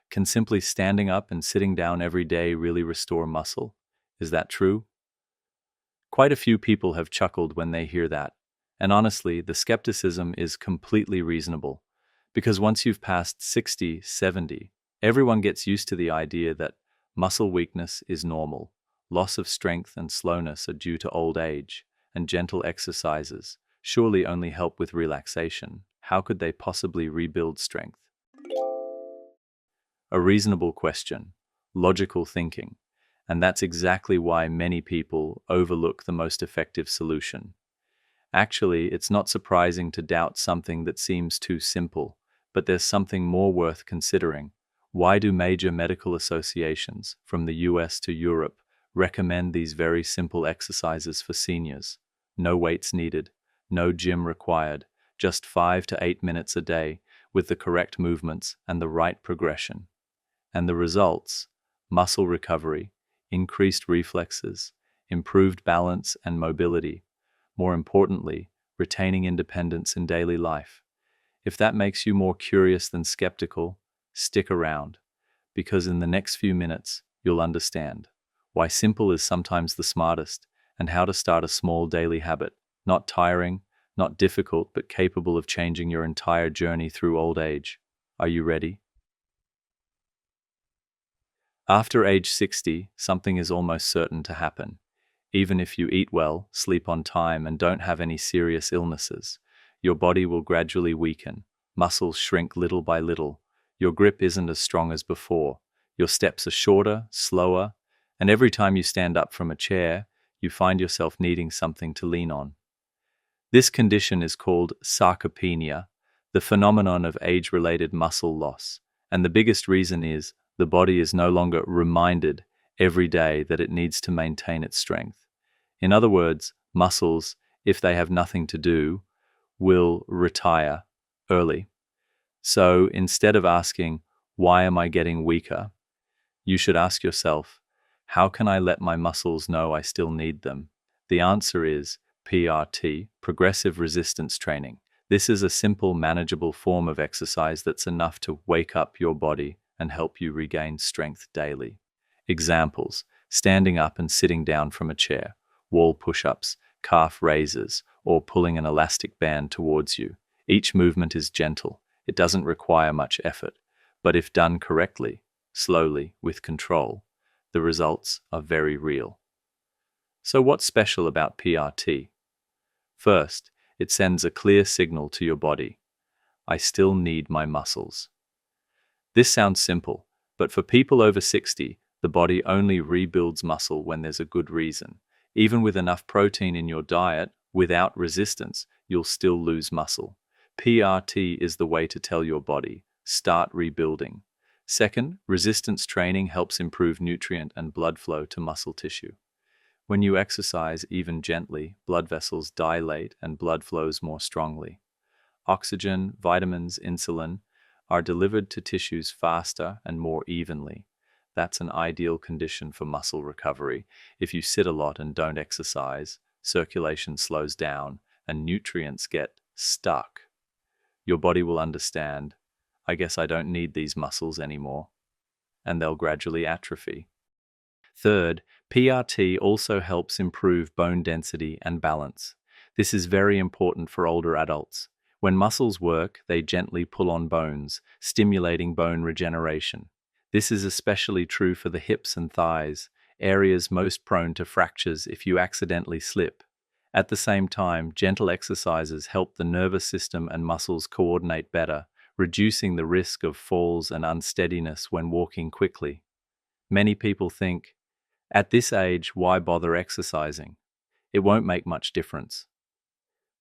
Can simply standing up and sitting down every day really restore muscle? Is that true? Quite a few people have chuckled when they hear that. And honestly, the skepticism is completely reasonable. Because once you've passed 60, 70, everyone gets used to the idea that muscle weakness is normal, loss of strength and slowness are due to old age, and gentle exercises surely only help with relaxation. How could they possibly rebuild strength? A reasonable question, logical thinking, and that's exactly why many people overlook the most effective solution. Actually, it's not surprising to doubt something that seems too simple, but there's something more worth considering. Why do major medical associations, from the US to Europe, recommend these very simple exercises for seniors? No weights needed, no gym required, just 5 to 8 minutes a day with the correct movements and the right progression. And the results? Muscle recovery, increased reflexes, improved balance and mobility. More importantly, retaining independence in daily life. If that makes you more curious than skeptical, stick around, because in the next few minutes, you'll understand why simple is sometimes the smartest and how to start a small daily habit, not tiring, not difficult, but capable of changing your entire journey through old age. Are you ready? After age 60, something is almost certain to happen. Even if you eat well, sleep on time, and don't have any serious illnesses, your body will gradually weaken, muscles shrink little by little, your grip isn't as strong as before, your steps are shorter, slower, and every time you stand up from a chair, you find yourself needing something to lean on. This condition is called sarcopenia, the phenomenon of age-related muscle loss, and the biggest reason is the body is no longer reminded every day that it needs to maintain its strength. In other words, muscles, if they have nothing to do, will retire early. So instead of asking, why am I getting weaker? You should ask yourself, how can I let my muscles know I still need them? The answer is PRT, progressive resistance training. This is a simple, manageable form of exercise that's enough to wake up your body and help you regain strength daily. Examples: standing up and sitting down from a chair, wall push-ups, calf raises, or pulling an elastic band towards you. Each movement is gentle. It doesn't require much effort, but if done correctly, slowly, with control, the results are very real. So what's special about PRT? First, it sends a clear signal to your body. I still need my muscles. This sounds simple, but for people over 60, the body only rebuilds muscle when there's a good reason. Even with enough protein in your diet, without resistance, you'll still lose muscle. PRT is the way to tell your body, start rebuilding. Second, resistance training helps improve nutrient and blood flow to muscle tissue. When you exercise even gently, blood vessels dilate and blood flows more strongly. Oxygen, vitamins, insulin are delivered to tissues faster and more evenly. That's an ideal condition for muscle recovery. If you sit a lot and don't exercise, circulation slows down and nutrients get stuck. Your body will understand, I guess I don't need these muscles anymore, and they'll gradually atrophy. Third, PRT also helps improve bone density and balance. This is very important for older adults. When muscles work, they gently pull on bones, stimulating bone regeneration. This is especially true for the hips and thighs, areas most prone to fractures if you accidentally slip. At the same time, gentle exercises help the nervous system and muscles coordinate better, reducing the risk of falls and unsteadiness when walking quickly. Many people think, at this age, why bother exercising? It won't make much difference.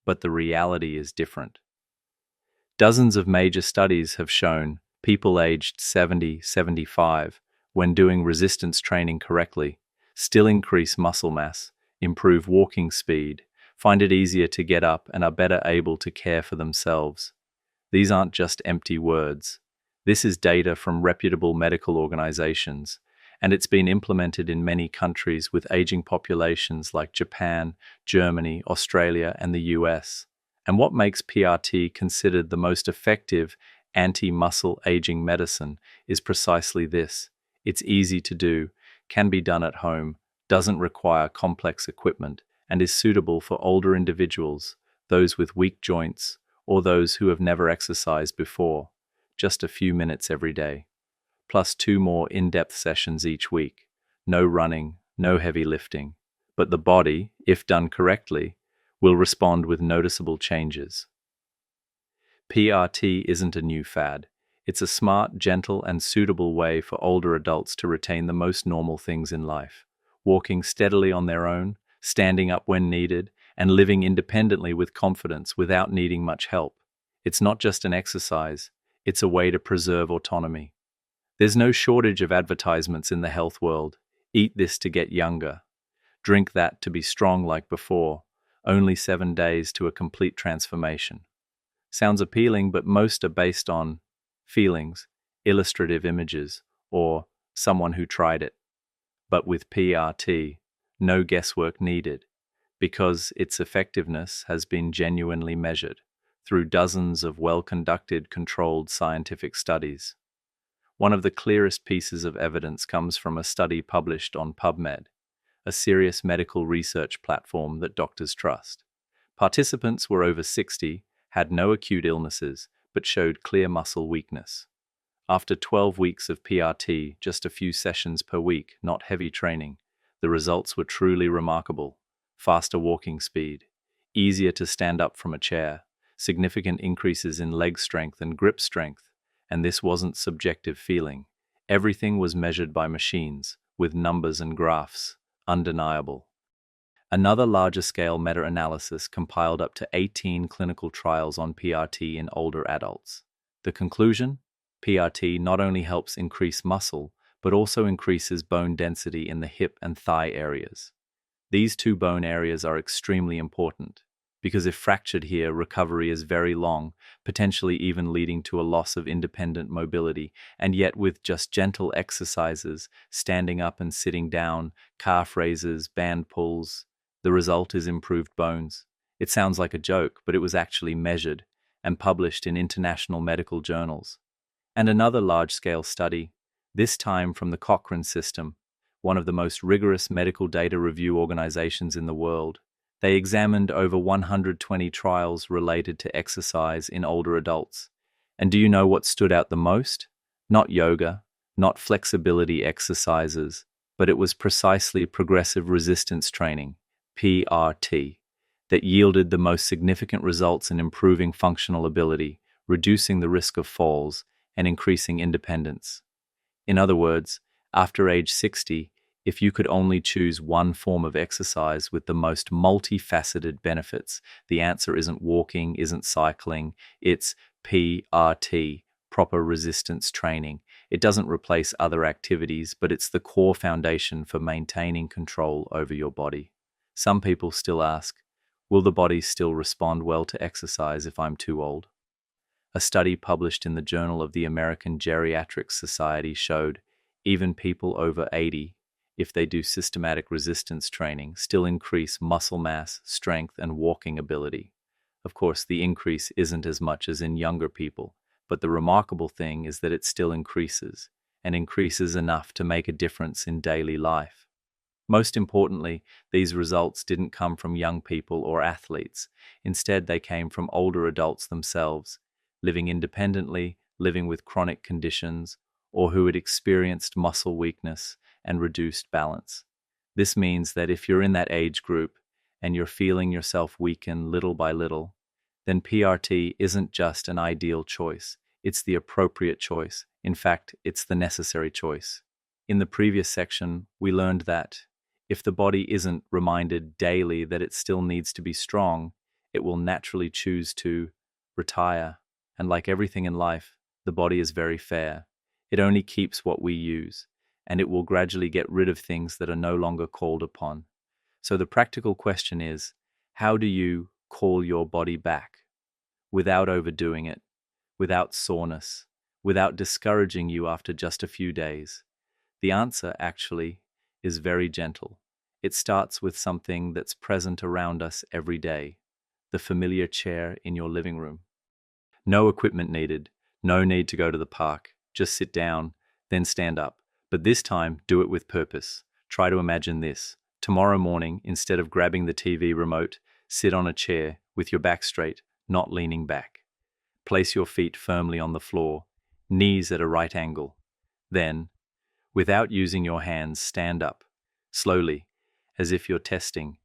But the reality is different. Dozens of major studies have shown people aged 70, 75, when doing resistance training correctly, still increase muscle mass, improve walking speed, find it easier to get up, and are better able to care for themselves. These aren't just empty words. This is data from reputable medical organizations, and it's been implemented in many countries with aging populations like Japan, Germany, Australia, and the US. And what makes PRT considered the most effective anti-muscle aging medicine is precisely this. It's easy to do, can be done at home, doesn't require complex equipment, and is suitable for older individuals, those with weak joints, or those who have never exercised before. Just a few minutes every day. Plus 2 more in-depth sessions each week. No running, no heavy lifting. But the body, if done correctly, will respond with noticeable changes. PRT isn't a new fad. It's a smart, gentle, and suitable way for older adults to retain the most normal things in life. Walking steadily on their own, standing up when needed, and living independently with confidence without needing much help. It's not just an exercise, it's a way to preserve autonomy. There's no shortage of advertisements in the health world. Eat this to get younger. Drink that to be strong like before. Only 7 days to a complete transformation. Sounds appealing, but most are based on feelings, illustrative images, or someone who tried it. But with PRT, no guesswork needed, because its effectiveness has been genuinely measured through dozens of well-conducted, controlled scientific studies. One of the clearest pieces of evidence comes from a study published on PubMed, a serious medical research platform that doctors trust. Participants were over 60, had no acute illnesses, but showed clear muscle weakness. After 12 weeks of PRT, just a few sessions per week, not heavy training, the results were truly remarkable. Faster walking speed, easier to stand up from a chair, significant increases in leg strength and grip strength, and this wasn't subjective feeling. Everything was measured by machines, with numbers and graphs, undeniable. Another larger-scale meta-analysis compiled up to 18 clinical trials on PRT in older adults. The conclusion? PRT not only helps increase muscle, but also increases bone density in the hip and thigh areas. These 2 bone areas are extremely important, because if fractured here, recovery is very long, potentially even leading to a loss of independent mobility, and yet with just gentle exercises, standing up and sitting down, calf raises, band pulls, the result is improved bones. It sounds like a joke, but it was actually measured and published in international medical journals. And another large-scale study, this time from the Cochrane System, one of the most rigorous medical data review organizations in the world. They examined over 120 trials related to exercise in older adults. And do you know what stood out the most? Not yoga, not flexibility exercises, but it was precisely progressive resistance training, PRT, that yielded the most significant results in improving functional ability, reducing the risk of falls, and increasing independence. In other words, after age 60, if you could only choose one form of exercise with the most multifaceted benefits, the answer isn't walking, isn't cycling, it's PRT, proper resistance training. It doesn't replace other activities, but it's the core foundation for maintaining control over your body. Some people still ask, will the body still respond well to exercise if I'm too old? A study published in the Journal of the American Geriatric Society showed even people over 80, if they do systematic resistance training, still increase muscle mass, strength, and walking ability. Of course, the increase isn't as much as in younger people, but the remarkable thing is that it still increases, and increases enough to make a difference in daily life. Most importantly, these results didn't come from young people or athletes. Instead, they came from older adults themselves, living independently, living with chronic conditions, or who had experienced muscle weakness and reduced balance. This means that if you're in that age group and you're feeling yourself weaken little by little, then PRT isn't just an ideal choice, it's the appropriate choice. In fact, it's the necessary choice. In the previous section, we learned that if the body isn't reminded daily that it still needs to be strong, it will naturally choose to retire. And like everything in life, the body is very fair. It only keeps what we use, and it will gradually get rid of things that are no longer called upon. So the practical question is, how do you call your body back without overdoing it, without soreness, without discouraging you after just a few days? The answer, actually, is very gentle. It starts with something that's present around us every day, the familiar chair in your living room. No equipment needed, No need to go to the park. Just sit down, then stand up. But this time, do it with purpose. Try to imagine this. Tomorrow morning, instead of grabbing the TV remote, sit on a chair with your back straight, not leaning back. Place your feet firmly on the floor, knees at a right angle. Then, without using your hands, stand up, slowly, as if you're testing.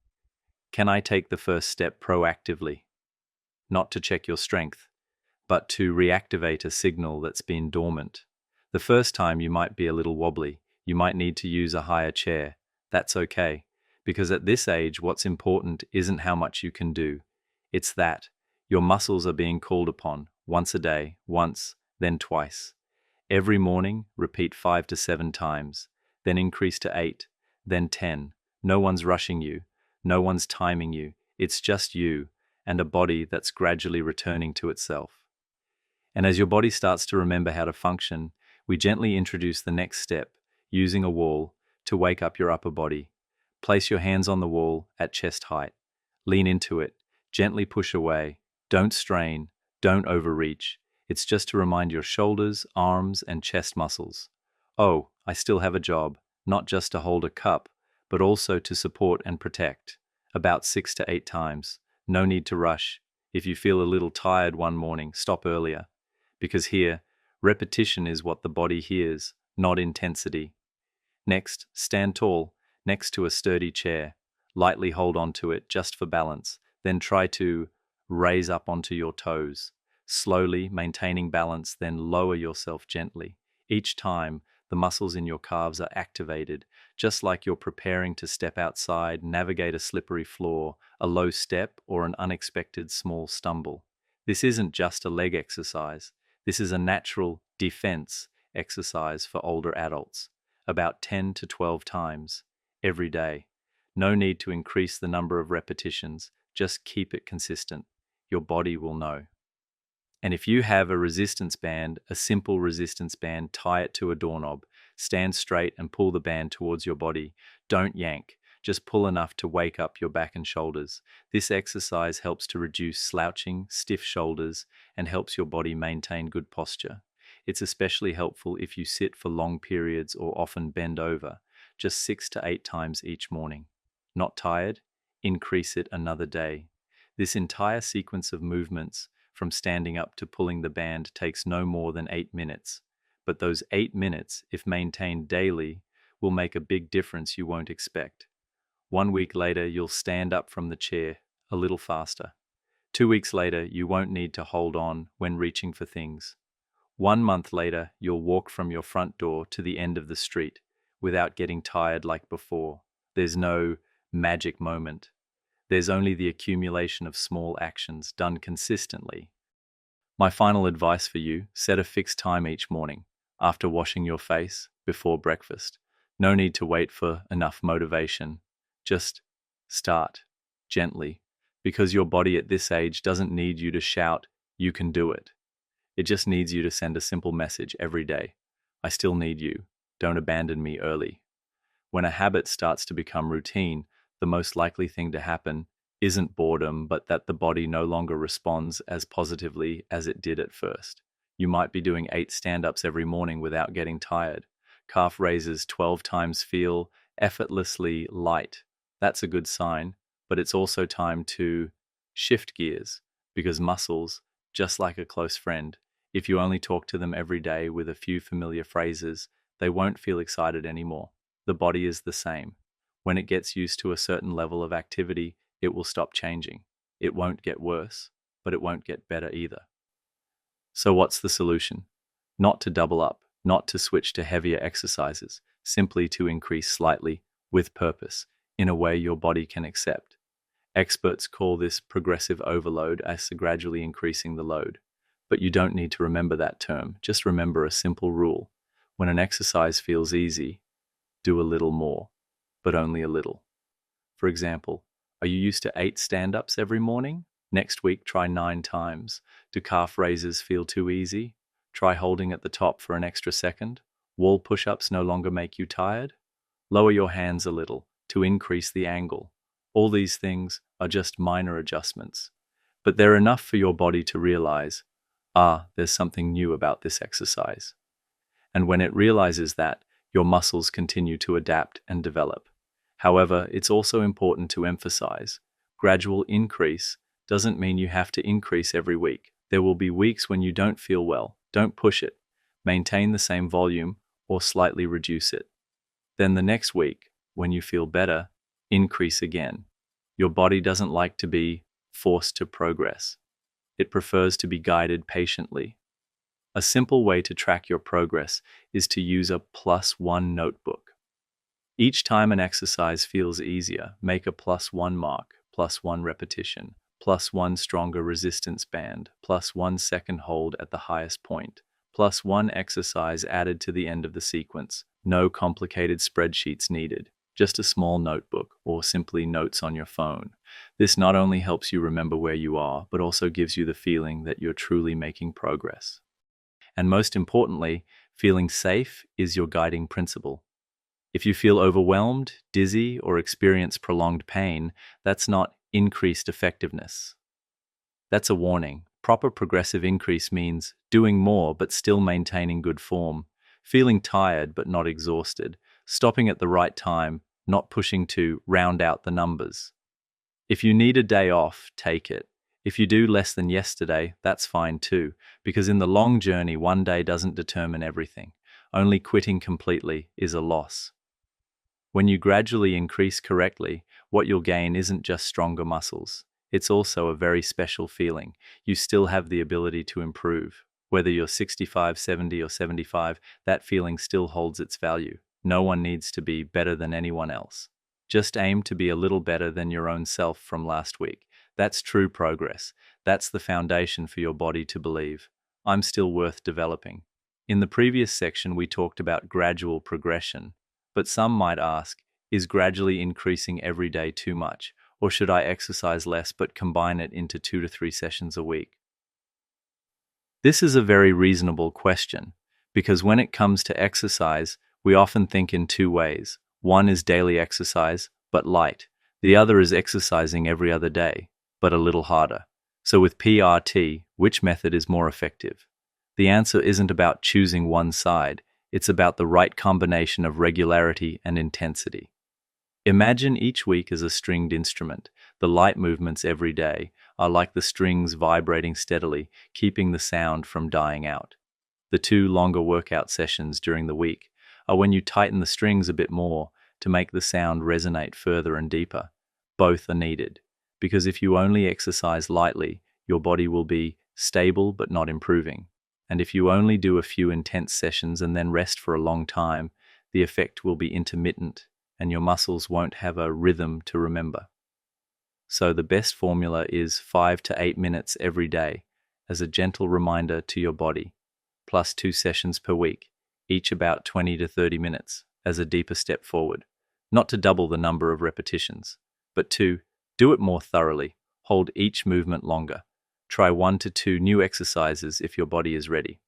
Can I take the first step proactively? Not to check your strength, but to reactivate a signal that's been dormant. The first time you might be a little wobbly, you might need to use a higher chair. That's okay, because at this age, what's important isn't how much you can do. It's that your muscles are being called upon once a day, once, then twice. Every morning, repeat 5 to 7 times, then increase to 8, then 10. No one's rushing you. No one's timing you. It's just you and a body that's gradually returning to itself. And as your body starts to remember how to function, we gently introduce the next step, using a wall to wake up your upper body. Place your hands on the wall at chest height. Lean into it. Gently push away. Don't strain. Don't overreach. It's just to remind your shoulders, arms, and chest muscles. Oh, I still have a job, not just to hold a cup, but also to support and protect. About 6 to 8 times. No need to rush. If you feel a little tired one morning, stop earlier. Because here, repetition is what the body hears, not intensity. Next, stand tall, next to a sturdy chair. Lightly hold onto it just for balance. Then try to raise up onto your toes. Slowly, maintaining balance, then lower yourself gently. Each time, the muscles in your calves are activated, just like you're preparing to step outside, navigate a slippery floor, a low step, or an unexpected small stumble. This isn't just a leg exercise. This is a natural defense exercise for older adults, about 10 to 12 times every day. No need to increase the number of repetitions, just keep it consistent. Your body will know. And if you have a resistance band, a simple resistance band, tie it to a doorknob. Stand straight and pull the band towards your body. Don't yank, just pull enough to wake up your back and shoulders. This exercise helps to reduce slouching, stiff shoulders, and helps your body maintain good posture. It's especially helpful if you sit for long periods or often bend over, just 6 to 8 times each morning. Not tired? Increase it another day. This entire sequence of movements, from standing up to pulling the band, takes no more than 8 minutes. But those 8 minutes, if maintained daily, will make a big difference you won't expect. 1 week later, you'll stand up from the chair a little faster. 2 weeks later, you won't need to hold on when reaching for things. 1 month later, you'll walk from your front door to the end of the street without getting tired like before. There's no magic moment. There's only the accumulation of small actions done consistently. My final advice for you, set a fixed time each morning, after washing your face, before breakfast. No need to wait for enough motivation. Just start gently, because your body at this age doesn't need you to shout, "You can do it." It just needs you to send a simple message every day. I still need you. Don't abandon me early. When a habit starts to become routine, the most likely thing to happen isn't boredom, but that the body no longer responds as positively as it did at first. You might be doing 8 stand-ups every morning without getting tired. Calf raises 12 times feel effortlessly light. That's a good sign, but it's also time to shift gears, because muscles, just like a close friend, if you only talk to them every day with a few familiar phrases, they won't feel excited anymore. The body is the same. When it gets used to a certain level of activity, it will stop changing. It won't get worse, but it won't get better either. So what's the solution? Not to double up, not to switch to heavier exercises, simply to increase slightly, with purpose, in a way your body can accept. Experts call this progressive overload, as gradually increasing the load. But you don't need to remember that term. Just remember a simple rule. When an exercise feels easy, do a little more, but only a little. For example, are you used to 8 stand-ups every morning? Next week, try 9 times. Do calf raises feel too easy? Try holding at the top for an extra second. Wall push-ups no longer make you tired? Lower your hands a little to increase the angle. All these things are just minor adjustments, but they're enough for your body to realize, there's something new about this exercise. And when it realizes that, your muscles continue to adapt and develop. However, it's also important to emphasize, gradual increase doesn't mean you have to increase every week. There will be weeks when you don't feel well. Don't push it. Maintain the same volume or slightly reduce it. Then the next week, when you feel better, increase again. Your body doesn't like to be forced to progress. It prefers to be guided patiently. A simple way to track your progress is to use a +1 notebook. Each time an exercise feels easier, make a +1 mark, +1 repetition, +1 stronger resistance band, +1 second hold at the highest point, +1 exercise added to the end of the sequence. No complicated spreadsheets needed, just a small notebook or simply notes on your phone. This not only helps you remember where you are, but also gives you the feeling that you're truly making progress. And most importantly, feeling safe is your guiding principle. If you feel overwhelmed, dizzy, or experience prolonged pain, that's not increased effectiveness. That's a warning. Proper progressive increase means doing more but still maintaining good form, feeling tired but not exhausted, stopping at the right time, not pushing to round out the numbers. If you need a day off, take it. If you do less than yesterday, that's fine too, because in the long journey, one day doesn't determine everything. Only quitting completely is a loss. When you gradually increase correctly, what you'll gain isn't just stronger muscles. It's also a very special feeling. You still have the ability to improve. Whether you're 65, 70, or 75, that feeling still holds its value. No one needs to be better than anyone else. Just aim to be a little better than your own self from last week. That's true progress. That's the foundation for your body to believe, I'm still worth developing. In the previous section, we talked about gradual progression, but some might ask, is gradually increasing every day too much, or should I exercise less but combine it into 2 to 3 sessions a week? This is a very reasonable question, because when it comes to exercise, we often think in two ways. One is daily exercise, but light. The other is exercising every other day, but a little harder. So with PRT, which method is more effective? The answer isn't about choosing one side, it's about the right combination of regularity and intensity. Imagine each week as a stringed instrument. The light movements every day are like the strings vibrating steadily, keeping the sound from dying out. The 2 longer workout sessions during the week are when you tighten the strings a bit more to make the sound resonate further and deeper. Both are needed, because if you only exercise lightly, your body will be stable but not improving. And if you only do a few intense sessions and then rest for a long time, the effect will be intermittent and your muscles won't have a rhythm to remember. So the best formula is 5 to 8 minutes every day as a gentle reminder to your body, plus 2 sessions per week, each about 20 to 30 minutes as a deeper step forward. Not to double the number of repetitions, but to do it more thoroughly, hold each movement longer. Try 1 to 2 new exercises if your body is ready.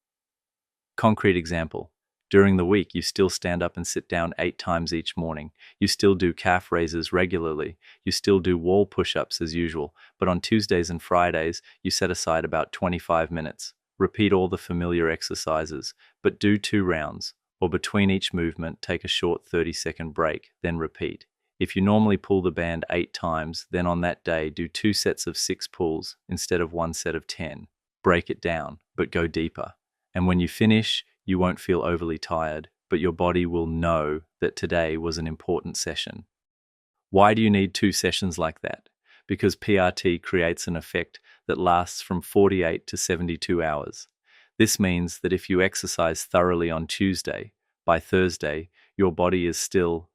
Concrete example. During the week, you still stand up and sit down 8 times each morning. You still do calf raises regularly. You still do wall push-ups as usual. But on Tuesdays and Fridays, you set aside about 25 minutes. Repeat all the familiar exercises, but do 2 rounds, or between each movement, take a short 30-second break, then repeat. If you normally pull the band 8 times, then on that day, do 2 sets of 6 pulls instead of 1 set of 10. Break it down, but go deeper. And when you finish, you won't feel overly tired, but your body will know that today was an important session. Why do you need 2 sessions like that? Because PRT creates an effect that lasts from 48 to 72 hours. This means that if you exercise thoroughly on Tuesday, by Thursday, your body is still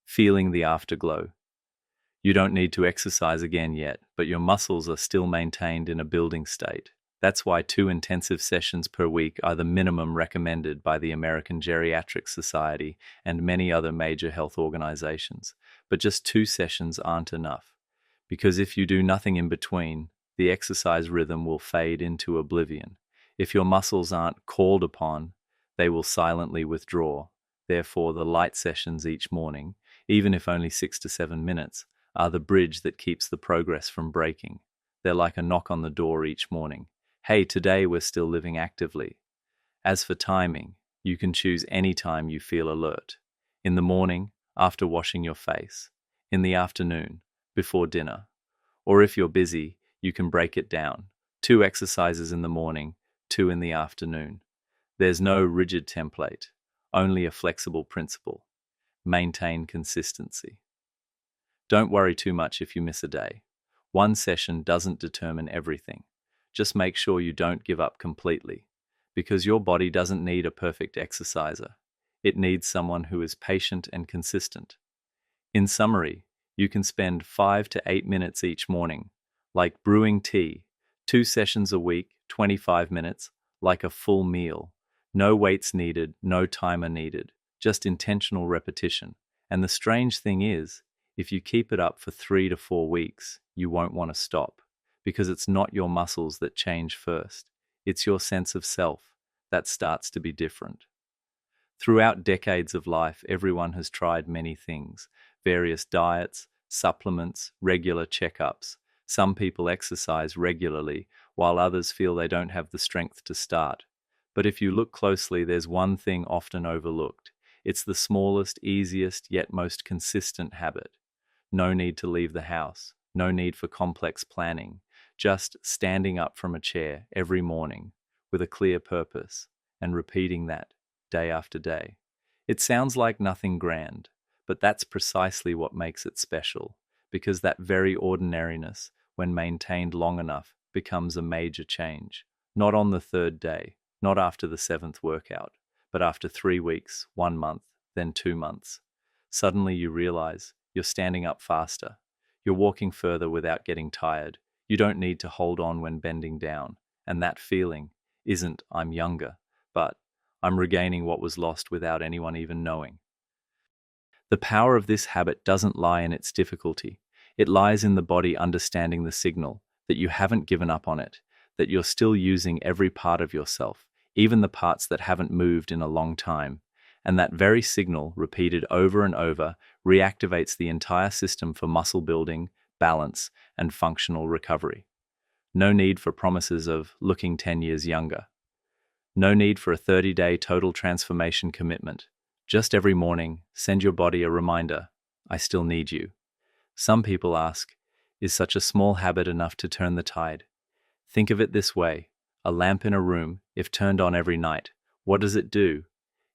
feeling the afterglow. You don't need to exercise again yet, but your muscles are still maintained in a building state. That's why 2 intensive sessions per week are the minimum recommended by the American Geriatric Society and many other major health organizations. But just 2 sessions aren't enough, because if you do nothing in between, the exercise rhythm will fade into oblivion. If your muscles aren't called upon, they will silently withdraw. Therefore, the light sessions each morning, even if only 6 to 7 minutes, are the bridge that keeps the progress from breaking. They're like a knock on the door each morning. Hey, today we're still living actively. As for timing, you can choose any time you feel alert. In the morning, after washing your face. In the afternoon, before dinner. Or if you're busy, you can break it down. 2 exercises in the morning, 2 in the afternoon. There's no rigid template, only a flexible principle. Maintain consistency. Don't worry too much if you miss a day. One session doesn't determine everything. Just make sure you don't give up completely, because your body doesn't need a perfect exerciser. It needs someone who is patient and consistent. In summary, you can spend 5 to 8 minutes each morning, like brewing tea, 2 sessions a week, 25 minutes, like a full meal. No weights needed, no timer needed, just intentional repetition. And the strange thing is, if you keep it up for 3 to 4 weeks, you won't want to stop, because it's not your muscles that change first. It's your sense of self that starts to be different. Throughout decades of life, everyone has tried many things, various diets, supplements, regular checkups. Some people exercise regularly, while others feel they don't have the strength to start. But if you look closely, there's one thing often overlooked. It's the smallest, easiest, yet most consistent habit. No need to leave the house, no need for complex planning, just standing up from a chair every morning with a clear purpose and repeating that day after day. It sounds like nothing grand, but that's precisely what makes it special, because that very ordinariness, when maintained long enough, becomes a major change. Not on the 3rd day, not after the 7th workout, but after 3 weeks, 1 month, then 2 months. Suddenly you realize you're standing up faster. You're walking further without getting tired. You don't need to hold on when bending down. And that feeling isn't "I'm younger," but "I'm regaining what was lost without anyone even knowing." The power of this habit doesn't lie in its difficulty. It lies in the body understanding the signal that you haven't given up on it, that you're still using every part of yourself, even the parts that haven't moved in a long time. And that very signal, repeated over and over, reactivates the entire system for muscle building, balance, and functional recovery. No need for promises of looking 10 years younger. No need for a 30-day total transformation commitment. Just every morning, send your body a reminder, I still need you. Some people ask, is such a small habit enough to turn the tide? Think of it this way. A lamp in a room, if turned on every night, what does it do?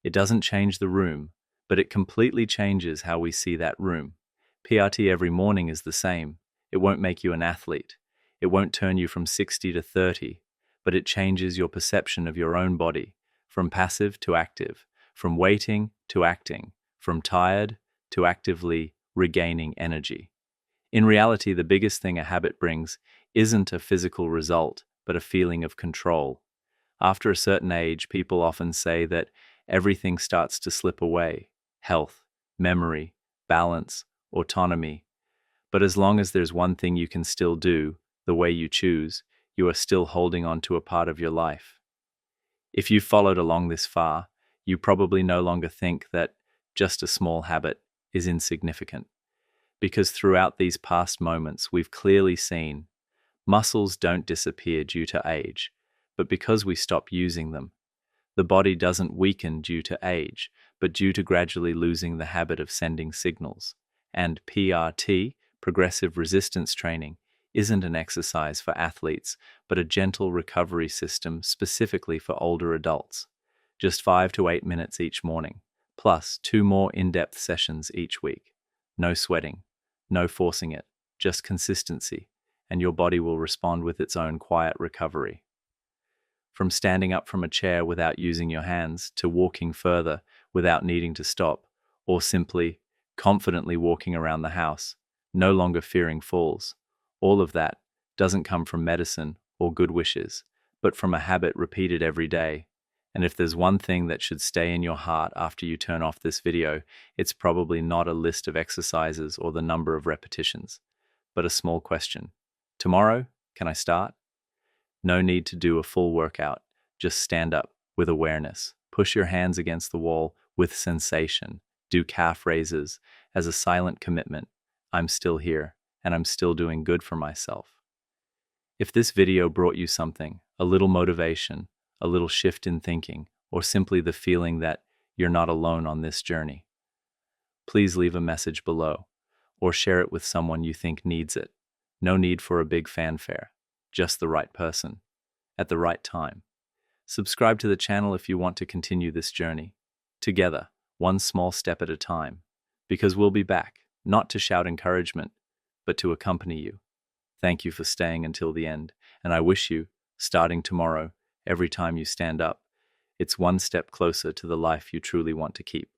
It doesn't change the room, but it completely changes how we see that room. PRT every morning is the same. It won't make you an athlete. It won't turn you from 60 to 30, but it changes your perception of your own body, from passive to active, from waiting to acting, from tired to actively regaining energy. In reality, the biggest thing a habit brings isn't a physical result, but a feeling of control. After a certain age, people often say that everything starts to slip away: health, memory, balance, autonomy. But as long as there's one thing you can still do, the way you choose, you are still holding on to a part of your life. If you've followed along this far, you probably no longer think that just a small habit is insignificant. Because throughout these past moments, we've clearly seen muscles don't disappear due to age, but because we stop using them. The body doesn't weaken due to age, but due to gradually losing the habit of sending signals. And PRT, progressive resistance training, isn't an exercise for athletes, but a gentle recovery system specifically for older adults. Just 5 to 8 minutes each morning, plus 2 more in-depth sessions each week. No sweating, no forcing it, just consistency, and your body will respond with its own quiet recovery. From standing up from a chair without using your hands to walking further without needing to stop, or simply, confidently walking around the house, no longer fearing falls. All of that doesn't come from medicine or good wishes, but from a habit repeated every day. And if there's one thing that should stay in your heart after you turn off this video, it's probably not a list of exercises or the number of repetitions, but a small question. Tomorrow, can I start? No need to do a full workout. Just stand up with awareness. Push your hands against the wall with sensation. Do calf raises as a silent commitment. I'm still here, and I'm still doing good for myself. If this video brought you something, A little motivation, a little shift in thinking, or simply the feeling that you're not alone on this journey. Please leave a message below, or share it with someone you think needs it. No need for a big fanfare, just the right person, at the right time. Subscribe to the channel if you want to continue this journey. Together, one small step at a time, because we'll be back, not to shout encouragement, but to accompany you. Thank you for staying until the end, and I wish you, starting tomorrow, every time you stand up, it's one step closer to the life you truly want to keep.